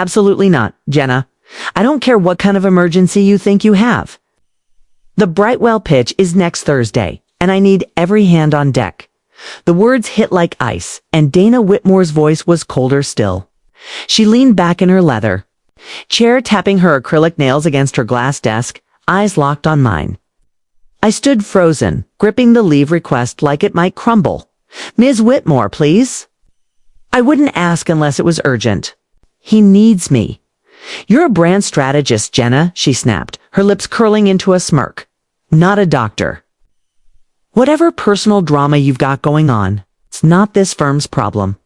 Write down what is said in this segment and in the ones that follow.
Absolutely not, Jenna. I don't care what kind of emergency you think you have. The Brightwell pitch is next Thursday, and I need every hand on deck. The words hit like ice, and Dana Whitmore's voice was colder still. She leaned back in her leather chair, tapping her acrylic nails against her glass desk, eyes locked on mine. I stood frozen, gripping the leave request like it might crumble. Ms. Whitmore, please. I wouldn't ask unless it was urgent. He needs me. You're a brand strategist, Jenna, she snapped, her lips curling into a smirk. Not a doctor. Whatever personal drama you've got going on, it's not this firm's problem.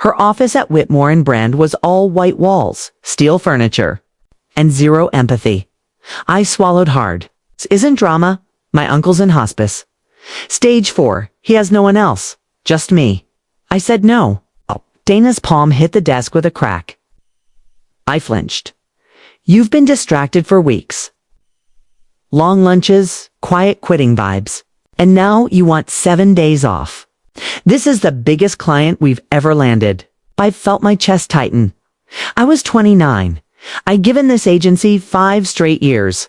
Her office at Whitmore and Brand was all white walls, steel furniture, and zero empathy. I swallowed hard. This isn't drama. My uncle's in hospice. Stage 4. He has no one else. Just me. I said no. Oh. Dana's palm hit the desk with a crack. I flinched. You've been distracted for weeks. Long lunches, quiet quitting vibes. And now you want 7 days off. This is the biggest client we've ever landed. I felt my chest tighten. I was 29. I'd given this agency 5 straight years.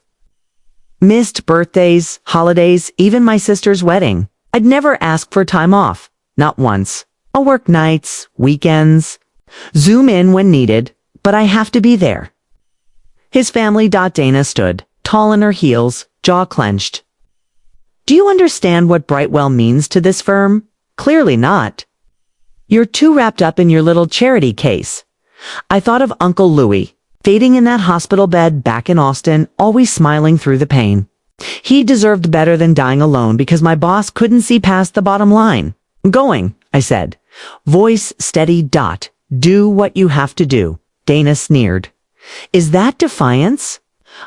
Missed birthdays, holidays, even my sister's wedding. I'd never asked for time off. Not once. I'll work nights, weekends, zoom in when needed, but I have to be there. His family. Dana stood, tall in her heels, jaw clenched. Do you understand what Brightwell means to this firm? Clearly not. You're too wrapped up in your little charity case. I thought of Uncle Louis, fading in that hospital bed back in Austin, always smiling through the pain. He deserved better than dying alone because my boss couldn't see past the bottom line. Going, I said. Voice steady. Do what you have to do. Dana sneered. Is that defiance?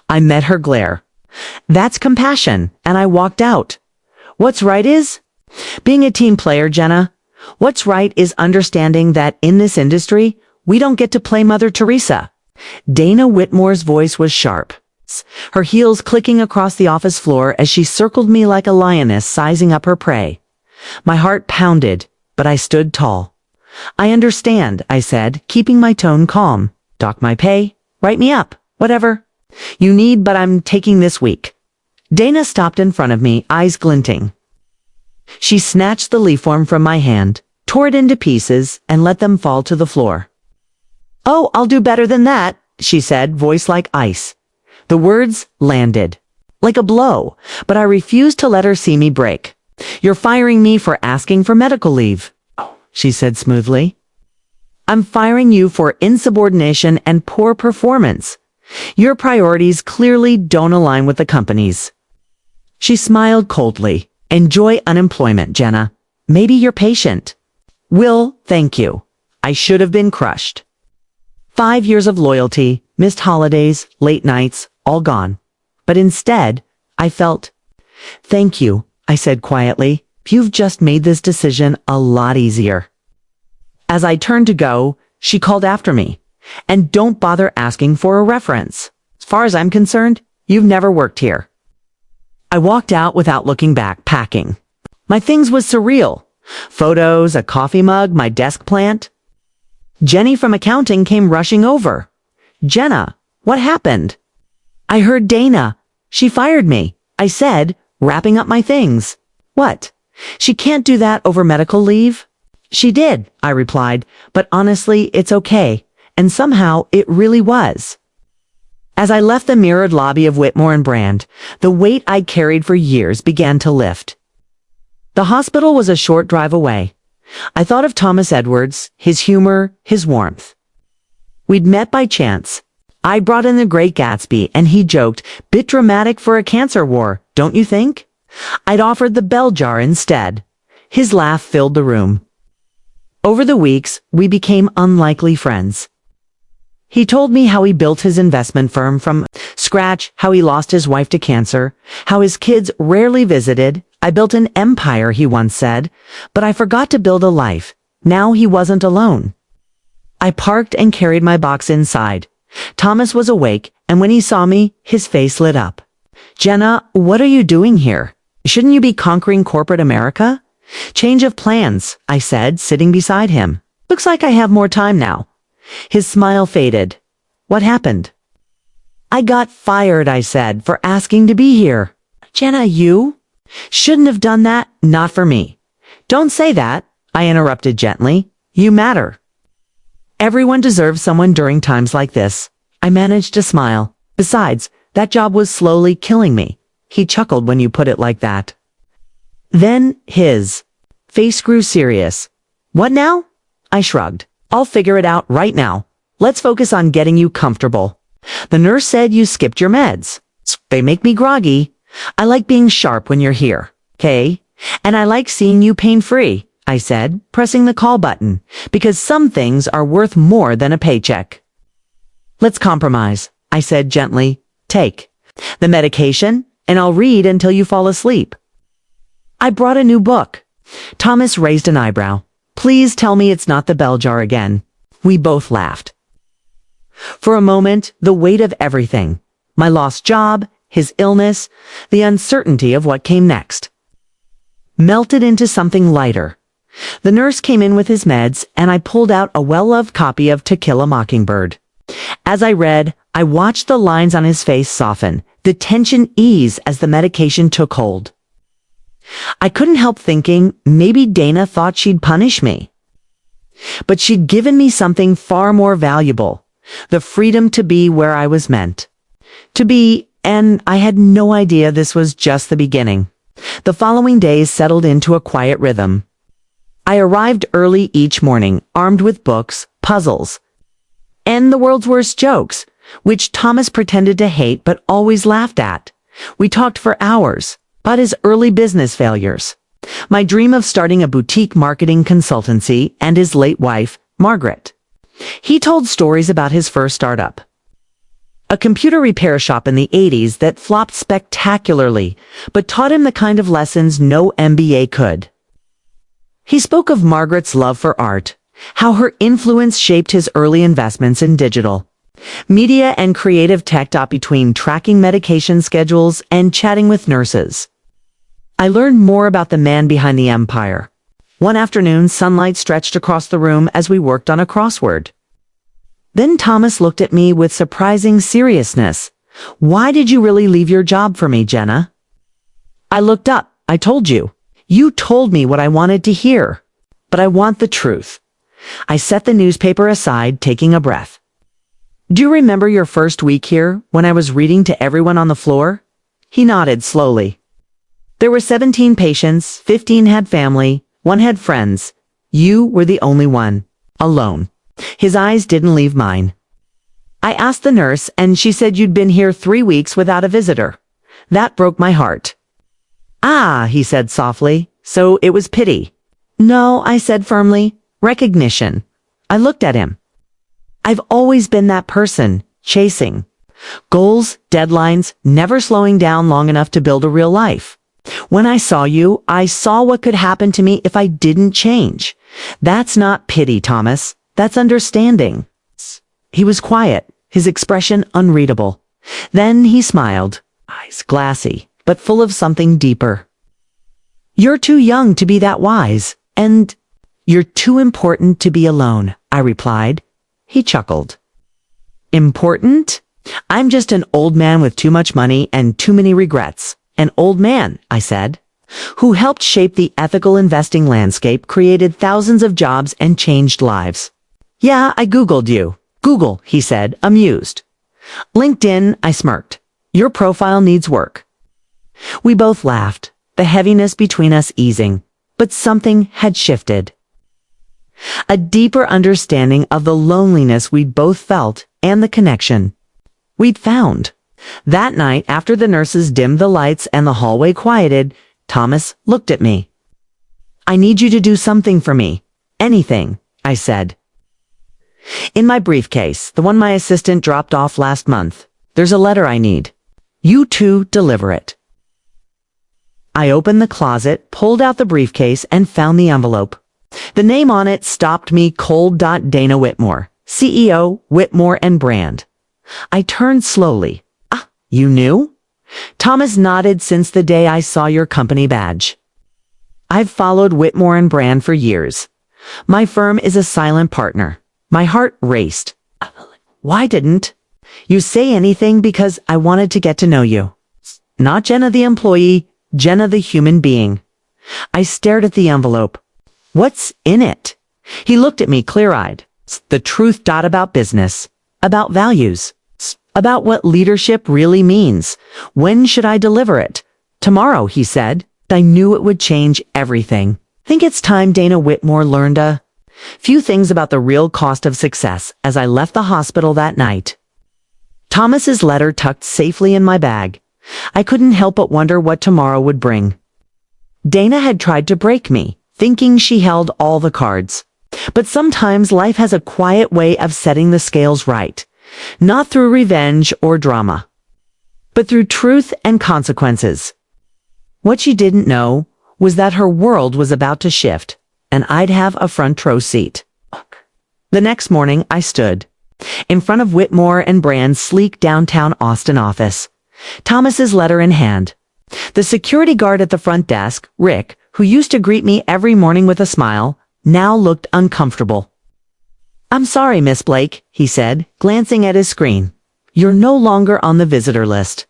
I met her glare. That's compassion, and I walked out. What's right is being a team player, Jenna. What's right is understanding that in this industry, we don't get to play Mother Teresa. Dana Whitmore's voice was sharp, her heels clicking across the office floor as she circled me like a lioness sizing up her prey. My heart pounded, but I stood tall. I understand, I said, keeping my tone calm. Dock my pay, write me up, whatever you need, but I'm taking this week. Dana stopped in front of me, eyes glinting. She snatched the leaf form from my hand, tore it into pieces, and let them fall to the floor. Oh, I'll do better than that, she said, voice like ice. The words landed like a blow, but I refused to let her see me break. You're firing me for asking for medical leave, she said smoothly. I'm firing you for insubordination and poor performance. Your priorities clearly don't align with the company's. She smiled coldly. Enjoy unemployment, Jenna. Maybe you're patient. Will, thank you. I should have been crushed. 5 years of loyalty, missed holidays, late nights, all gone. But instead, I felt, thank you, I said quietly. You've just made this decision a lot easier. As I turned to go, she called after me. And don't bother asking for a reference. As far as I'm concerned, you've never worked here. I walked out without looking back, packing. My things was surreal. Photos, a coffee mug, my desk plant. Jenny from accounting came rushing over. Jenna, what happened? I heard Dana. She fired me, I said, wrapping up my things. What? She can't do that over medical leave? She did, I replied, but honestly, it's okay. And somehow, it really was. As I left the mirrored lobby of Whitmore and Brand, the weight I'd carried for years began to lift. The hospital was a short drive away. I thought of Thomas Edwards, his humor, his warmth. We'd met by chance. I brought in The Great Gatsby, and he joked, bit dramatic for a cancer war, don't you think? I'd offered the bell jar instead. His laugh filled the room. Over the weeks, we became unlikely friends. He told me how he built his investment firm from scratch, how he lost his wife to cancer, how his kids rarely visited. I built an empire, he once said, but I forgot to build a life. Now he wasn't alone. I parked and carried my box inside. Thomas was awake, and when he saw me, his face lit up. Jenna, what are you doing here? Shouldn't you be conquering corporate America? Change of plans, I said, sitting beside him. Looks like I have more time now. His smile faded. What happened? I got fired, I said, for asking to be here. Jenna, you shouldn't have done that. Not for me. Don't say that, I interrupted gently. You matter. Everyone deserves someone during times like this. I managed to smile. Besides, that job was slowly killing me. He chuckled when you put it like that. Then his face grew serious. What now? I shrugged. I'll figure it out right now. Let's focus on getting you comfortable. The nurse said you skipped your meds. They make me groggy. I like being sharp when you're here, okay? And I like seeing you pain-free, I said, pressing the call button, because some things are worth more than a paycheck. Let's compromise, I said gently. Take the medication, and I'll read until you fall asleep. I brought a new book. Thomas raised an eyebrow. Please tell me it's not the bell jar again. We both laughed. For a moment, the weight of everything, my lost job, his illness, the uncertainty of what came next, melted into something lighter. The nurse came in with his meds, and I pulled out a well-loved copy of To Kill a Mockingbird. As I read, I watched the lines on his face soften, the tension ease as the medication took hold. I couldn't help thinking maybe Dana thought she'd punish me. But she'd given me something far more valuable, the freedom to be where I was meant to be, and I had no idea this was just the beginning. The following days settled into a quiet rhythm. I arrived early each morning, armed with books, puzzles, and the world's worst jokes, which Thomas pretended to hate but always laughed at. We talked for hours about his early business failures, my dream of starting a boutique marketing consultancy, and his late wife, Margaret. He told stories about his first startup, a computer repair shop in the 80s that flopped spectacularly, but taught him the kind of lessons no MBA could. He spoke of Margaret's love for art, how her influence shaped his early investments in digital media and creative tech, between tracking medication schedules and chatting with nurses. I learned more about the man behind the empire. One afternoon, sunlight stretched across the room as we worked on a crossword. Then Thomas looked at me with surprising seriousness. Why did you really leave your job for me, Jenna? I looked up. I told you. You told me what I wanted to hear. But I want the truth. I set the newspaper aside, taking a breath. Do you remember your first week here, when I was reading to everyone on the floor? He nodded slowly. There were 17 patients, 15 had family, 1 had friends. You were the only one. Alone. His eyes didn't leave mine. I asked the nurse, and she said you'd been here 3 weeks without a visitor. That broke my heart. Ah, he said softly, so it was pity. No, I said firmly, recognition. I looked at him. I've always been that person, chasing goals, deadlines, never slowing down long enough to build a real life. When I saw you, I saw what could happen to me if I didn't change. That's not pity, Thomas. That's understanding. He was quiet, his expression unreadable. Then he smiled, eyes glassy, but full of something deeper. You're too young to be that wise, and you're too important to be alone, I replied. He chuckled. Important? I'm just an old man with too much money and too many regrets. An old man, I said, who helped shape the ethical investing landscape, created thousands of jobs, and changed lives. Yeah, I Googled you. Google, he said, amused. LinkedIn, I smirked. Your profile needs work. We both laughed, the heaviness between us easing, but something had shifted. A deeper understanding of the loneliness we'd both felt and the connection we'd found. That night, after the nurses dimmed the lights and the hallway quieted, Thomas looked at me. I need you to do something for me. Anything, I said. In my briefcase, the one my assistant dropped off last month, there's a letter I need. You two deliver it. I opened the closet, pulled out the briefcase, and found the envelope. The name on it stopped me cold. Dana Whitmore, CEO, Whitmore and Brand. I turned slowly. Ah, you knew? Thomas nodded. Since the day I saw your company badge. I've followed Whitmore and Brand for years. My firm is a silent partner. My heart raced. Why didn't you say anything? Because I wanted to get to know you. Not Jenna the employee, Jenna the human being. I stared at the envelope. What's in it? He looked at me clear-eyed. The truth. About business, about values, about what leadership really means. When should I deliver it? Tomorrow, he said. I knew it would change everything. Think it's time Dana Whitmore learned a few things about the real cost of success as I left the hospital that night. Thomas's letter tucked safely in my bag. I couldn't help but wonder what tomorrow would bring. Dana had tried to break me, thinking she held all the cards. But sometimes life has a quiet way of setting the scales right, not through revenge or drama, but through truth and consequences. What she didn't know was that her world was about to shift, and I'd have a front row seat. The next morning, I stood in front of Whitmore and Brand's sleek downtown Austin office, Thomas's letter in hand. The security guard at the front desk, Rick, who used to greet me every morning with a smile, now looked uncomfortable. "I'm sorry, Miss Blake," he said, glancing at his screen. "You're no longer on the visitor list."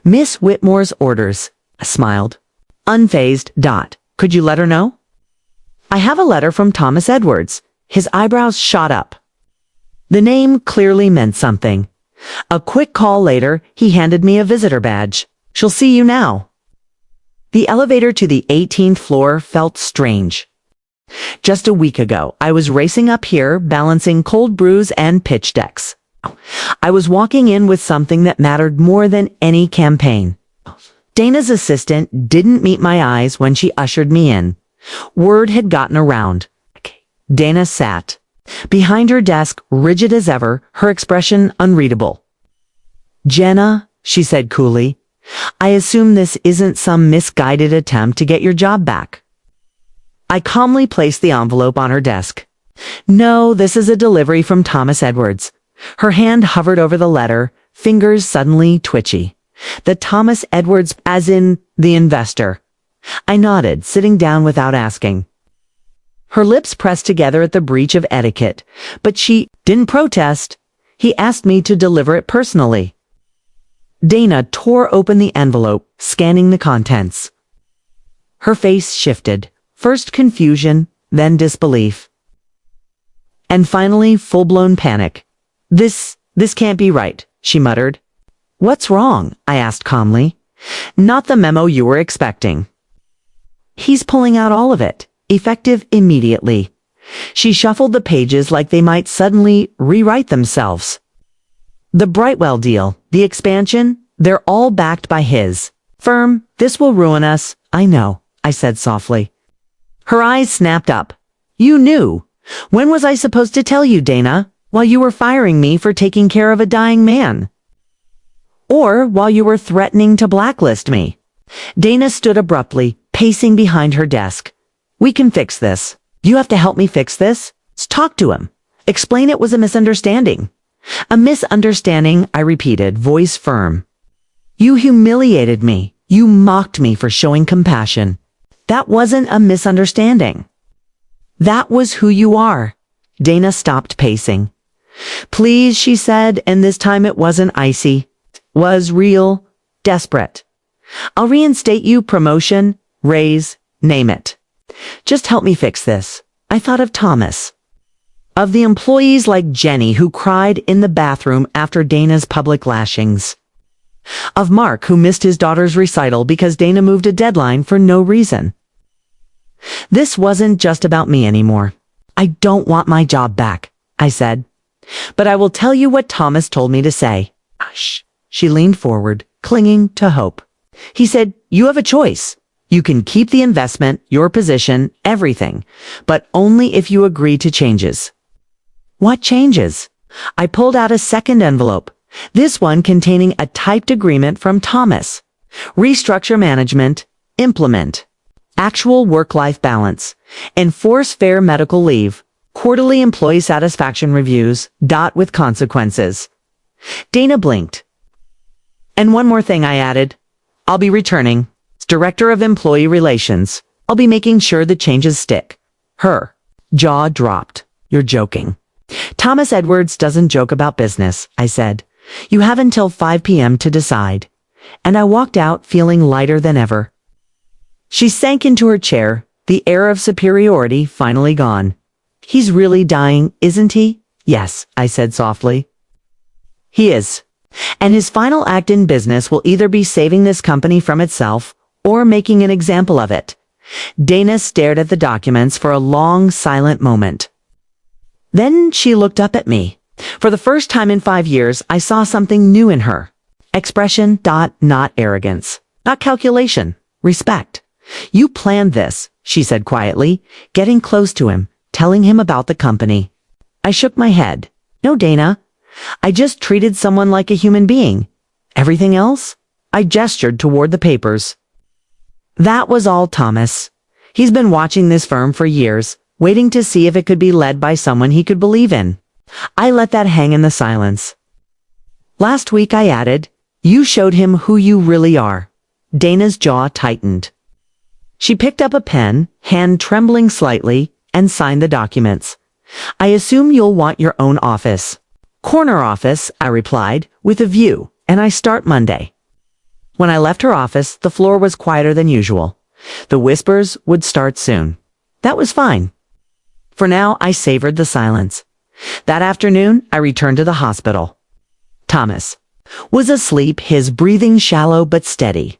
"Miss Whitmore's orders," I smiled. Unfazed. "Could you let her know?" "I have a letter from Thomas Edwards." His eyebrows shot up. The name clearly meant something. A quick call later, he handed me a visitor badge. "She'll see you now." The elevator to the 18th floor felt strange. Just a week ago, I was racing up here, balancing cold brews and pitch decks. I was walking in with something that mattered more than any campaign. Dana's assistant didn't meet my eyes when she ushered me in. Word had gotten around. Dana sat behind her desk, rigid as ever, her expression unreadable. "Jenna," she said coolly, "I assume this isn't some misguided attempt to get your job back." I calmly placed the envelope on her desk. "No, this is a delivery from Thomas Edwards." Her hand hovered over the letter, fingers suddenly twitchy. "The Thomas Edwards, as in the investor." I nodded, sitting down without asking. Her lips pressed together at the breach of etiquette, but she didn't protest. "He asked me to deliver it personally." Dana tore open the envelope, scanning the contents. Her face shifted. First confusion, then disbelief. And finally, full-blown panic. This can't be right," she muttered. "What's wrong?" I asked calmly. "Not the memo you were expecting." "He's pulling out all of it, effective immediately." She shuffled the pages like they might suddenly rewrite themselves. "The Brightwell deal, the expansion, they're all backed by his firm. This will ruin us." "I know," I said softly. Her eyes snapped up. "You knew. When was I supposed to tell you, Dana? While you were firing me for taking care of a dying man? Or while you were threatening to blacklist me?" Dana stood abruptly, pacing behind her desk. "We can fix this. You have to help me fix this. Talk to him. Explain it was a misunderstanding." "A misunderstanding," I repeated, voice firm. "You humiliated me. You mocked me for showing compassion. That wasn't a misunderstanding. That was who you are." Dana stopped pacing. "Please," she said, and this time it wasn't icy. It was real, desperate. "I'll reinstate you, promotion, raise, name it. Just help me fix this." I thought of Thomas. Of the employees like Jenny who cried in the bathroom after Dana's public lashings. Of Mark who missed his daughter's recital because Dana moved a deadline for no reason. This wasn't just about me anymore. "I don't want my job back," I said. "But I will tell you what Thomas told me to say." "Hush." She leaned forward, clinging to hope. "He said, you have a choice. You can keep the investment, your position, everything, but only if you agree to changes." "What changes?" I pulled out a second envelope, this one containing a typed agreement from Thomas. Restructure management, implement. Actual work-life balance. Enforce fair medical leave. Quarterly employee satisfaction reviews. With consequences. Dana blinked. "And one more thing," I added. "I'll be returning. As Director of Employee Relations. I'll be making sure the changes stick." Her jaw dropped. "You're joking." Thomas Edwards doesn't joke about business, I said. You have until 5 p.m. to decide. And I walked out feeling lighter than ever. She sank into her chair, the air of superiority finally gone. He's really dying, isn't he? Yes, I said softly. He is. And his final act in business will either be saving this company from itself or making an example of it. Dana stared at the documents for a long, silent moment. Then she looked up at me. For the first time in 5 years, I saw something new in her. Expression, not arrogance. Not calculation. Respect. You planned this, she said quietly, getting close to him, telling him about the company. I shook my head. No, Dana. I just treated someone like a human being. Everything else? I gestured toward the papers. That was all Thomas. He's been watching this firm for years, waiting to see if it could be led by someone he could believe in. I let that hang in the silence. Last week, I added, you showed him who you really are. Dana's jaw tightened. She picked up a pen, hand trembling slightly, and signed the documents. I assume you'll want your own office. Corner office, I replied, with a view, and I start Monday. When I left her office, the floor was quieter than usual. The whispers would start soon. That was fine. For now, I savored the silence. That afternoon, I returned to the hospital. Thomas was asleep, his breathing shallow but steady.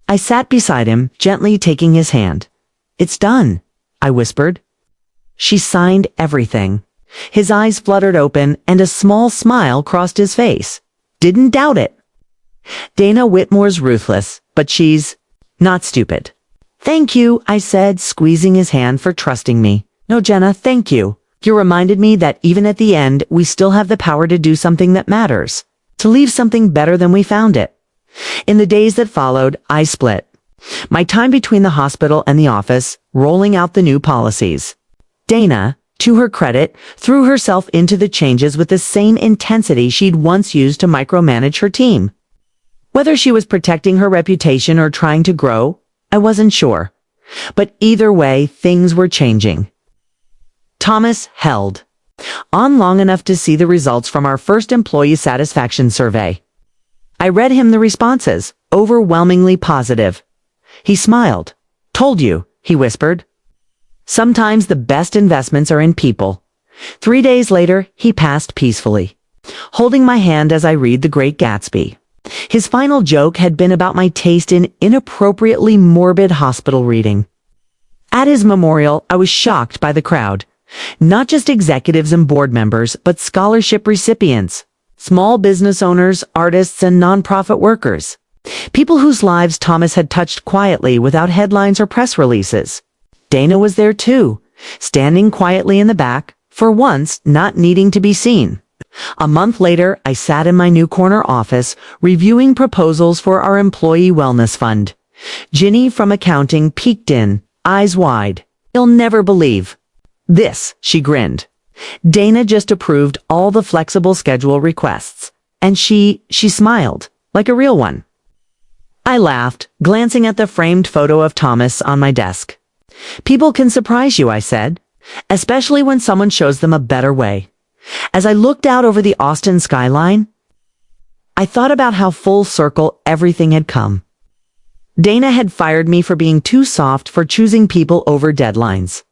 I sat beside him, gently taking his hand. It's done, I whispered. She signed everything. His eyes fluttered open, and a small smile crossed his face. Didn't doubt it. Dana Whitmore's ruthless, but she's not stupid. Thank you, I said, squeezing his hand for trusting me. No, Jenna, thank you. You reminded me that even at the end, we still have the power to do something that matters. To leave something better than we found it. In the days that followed, I split. My time between the hospital and the office, rolling out the new policies. Dana, to her credit, threw herself into the changes with the same intensity she'd once used to micromanage her team. Whether she was protecting her reputation or trying to grow, I wasn't sure. But either way, things were changing. Thomas held on long enough to see the results from our first employee satisfaction survey. I read him the responses, overwhelmingly positive. He smiled. Told you, he whispered. Sometimes the best investments are in people. 3 days later, he passed peacefully, holding my hand as I read The Great Gatsby. His final joke had been about my taste in inappropriately morbid hospital reading. At his memorial, I was shocked by the crowd. Not just executives and board members, but scholarship recipients, small business owners, artists, and nonprofit workers. People whose lives Thomas had touched quietly without headlines or press releases. Dana was there too, standing quietly in the back, for once not needing to be seen. A month later, I sat in my new corner office, reviewing proposals for our employee wellness fund. Ginny from accounting peeked in, eyes wide. You'll never believe this, she grinned. Dana just approved all the flexible schedule requests, and she smiled, like a real one. I laughed, glancing at the framed photo of Thomas on my desk. People can surprise you, I said, especially when someone shows them a better way. As I looked out over the Austin skyline, I thought about how full circle everything had come. Dana had fired me for being too soft, for choosing people over deadlines.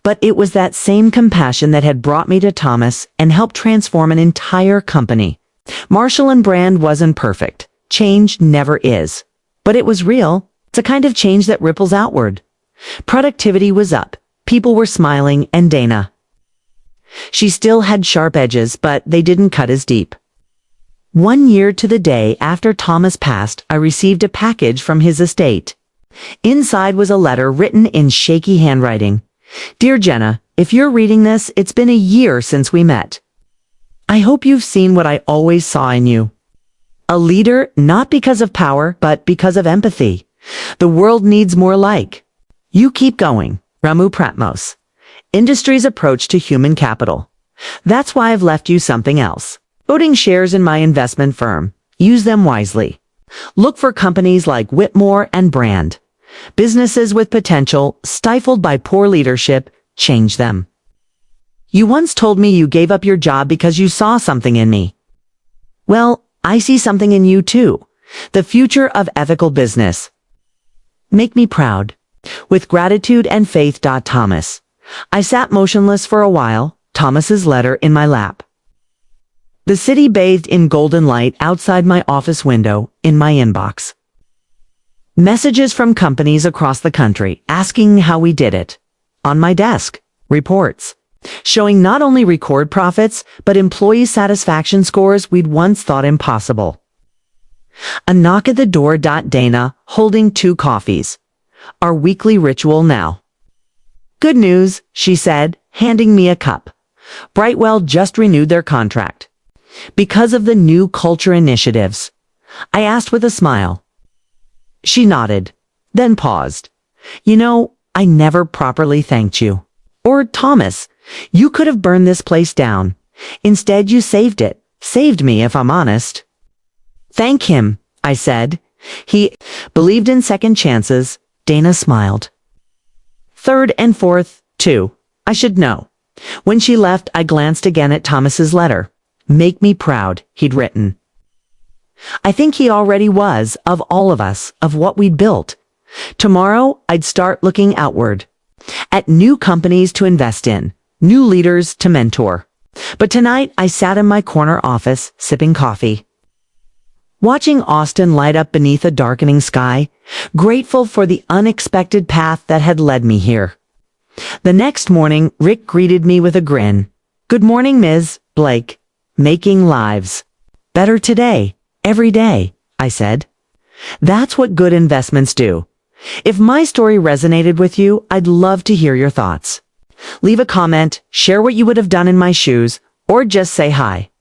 But it was that same compassion that had brought me to Thomas and helped transform an entire company. Marshall & Brand wasn't perfect. Change never is. But it was real. It's a kind of change that ripples outward. Productivity was up. People were smiling, and Dana. She still had sharp edges, but they didn't cut as deep. 1 year to the day after Thomas passed, I received a package from his estate. Inside was a letter written in shaky handwriting. Dear Jenna, if you're reading this, it's been a year since we met. I hope you've seen what I always saw in you. A leader, not because of power, but because of empathy. The world needs more like. You keep going, Ramu Pratmos. Industry's approach to human capital. That's why I've left you something else. Voting shares in my investment firm. Use them wisely. Look for companies like Whitmore and Brand. Businesses with potential, stifled by poor leadership, change them. You once told me you gave up your job because you saw something in me. Well, I see something in you too. The future of ethical business. Make me proud. With gratitude and faith. Thomas. I sat motionless for a while, Thomas's letter in my lap. The city bathed in golden light outside my office window, in my inbox. Messages from companies across the country asking how we did it. On my desk, reports showing not only record profits, but employee satisfaction scores we'd once thought impossible. A knock at the door. Dana, holding 2 coffees. Our weekly ritual now. Good news, she said, handing me a cup. Brightwell just renewed their contract. Because of the new culture initiatives. I asked with a smile. She nodded, then paused. You know, I never properly thanked you. Or Thomas, you could have burned this place down. Instead, you saved it. Saved me, if I'm honest. Thank him, I said. He believed in second chances. Dana smiled. Third and fourth, too. I should know. When she left, I glanced again at Thomas's letter. Make me proud, he'd written. I think he already was, of all of us, of what we'd built. Tomorrow, I'd start looking outward. At new companies to invest in, new leaders to mentor. But tonight, I sat in my corner office, sipping coffee. Watching Austin light up beneath a darkening sky, grateful for the unexpected path that had led me here. The next morning, Rick greeted me with a grin. Good morning, Ms. Blake. Making lives. Better today, every day, I said. That's what good investments do. If my story resonated with you, I'd love to hear your thoughts. Leave a comment, share what you would have done in my shoes, or just say hi.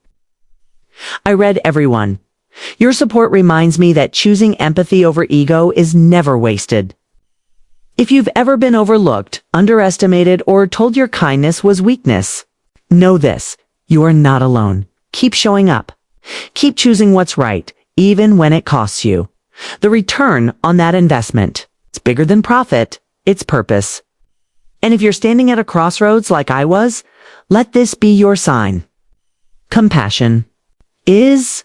I read everyone. Your support reminds me that choosing empathy over ego is never wasted. If you've ever been overlooked, underestimated, or told your kindness was weakness, know this, you are not alone. Keep showing up. Keep choosing what's right, even when it costs you. The return on that investment, it's bigger than profit, it's purpose. And if you're standing at a crossroads like I was, let this be your sign. Compassion is